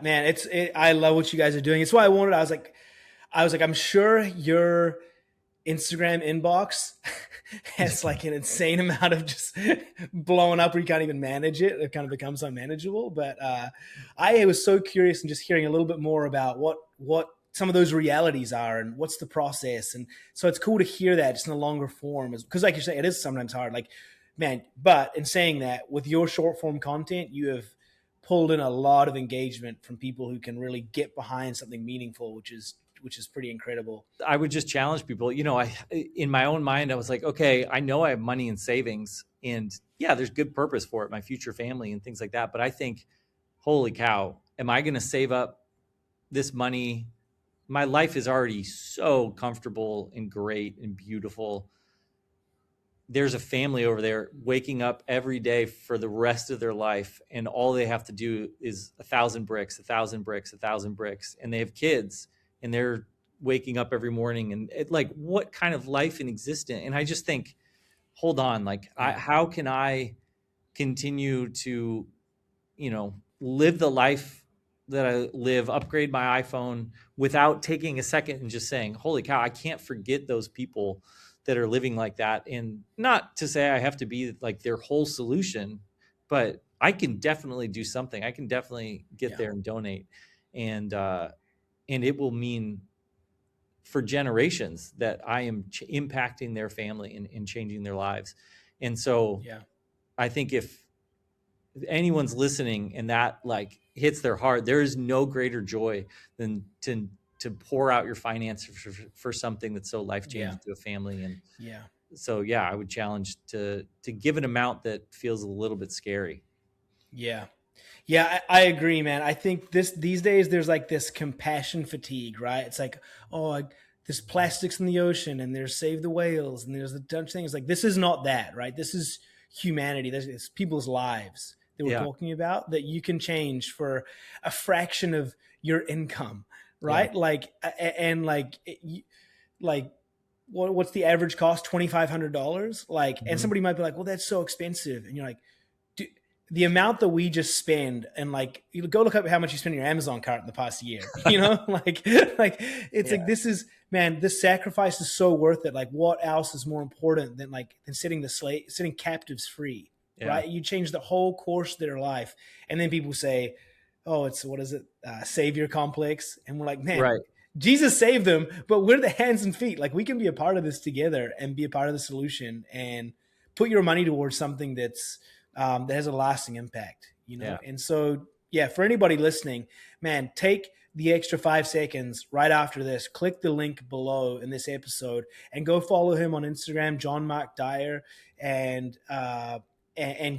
Man, I love what you guys are doing. It's why I was like, I'm sure your Instagram inbox has like an insane amount of just blowing up where you can't even manage it. It kind of becomes unmanageable. But I was so curious and just hearing a little bit more about what some of those realities are and what's the process. And so it's cool to hear that just in a longer form, because like you say, it is sometimes hard. Like, man, but in saying that, with your short form content, you have pulled in a lot of engagement from people who can really get behind something meaningful, which is pretty incredible. I would just challenge people. In my own mind, I was like, okay, I know I have money in savings, and yeah, there's good purpose for it, my future family and things like that. But I think, holy cow, am I going to save up this money? My life is already so comfortable and great and beautiful. There's a family over there waking up every day for the rest of their life, and all they have to do is 1,000 bricks, 1,000 bricks, 1,000 bricks, and they have kids, and they're waking up every morning, and like, what kind of life in existence? And I just think, hold on, like, how can I continue to, live the life that I live, upgrade my iPhone without taking a second and just saying, holy cow, I can't forget those people that are living like that. And not to say I have to be like their whole solution, but I can definitely do something. I can definitely get there and donate. And it will mean for generations that I am impacting their family and changing their lives. And so I think if anyone's listening and that like hits their heart, there is no greater joy than to pour out your finances for something that's so life-changing to a family. And so, I would challenge to give an amount that feels a little bit scary. I agree, man. I think these days there's like this compassion fatigue, right? It's like, oh, there's plastics in the ocean, and there's Save the Whales, and there's a bunch of things. Like, this is not that, right? This is humanity. This is people's lives that we're talking about, that you can change for a fraction of your income, right? Like, and like what's the average cost? $2,500. Like, and somebody might be like, well, that's so expensive. And you're like, the amount that we just spend, and like, you go look up how much you spend in your Amazon cart in the past year, like it's like, this is, man, this sacrifice is so worth it. Like, what else is more important than setting captives free, right? You change the whole course of their life. And then people say, oh, it's, what is it? Savior complex. And we're like, man, Jesus saved them, but we're the hands and feet. Like, we can be a part of this together and be a part of the solution, and put your money towards something that's, that has a lasting impact, And so, for anybody listening, man, take the extra 5 seconds right after this, click the link below in this episode, and go follow him on Instagram, John Mark Dyer, and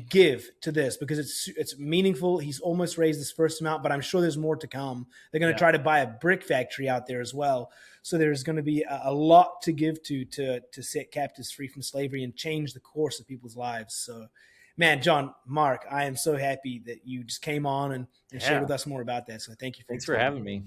give to this, because it's meaningful. He's almost raised this first amount, but I'm sure there's more to come. They're going to try to buy a brick factory out there as well. So there's going to be a lot to give to set captives free from slavery and change the course of people's lives. So, man, John, Mark, I am so happy that you just came on and shared with us more about that. So thank you. Thanks for having me.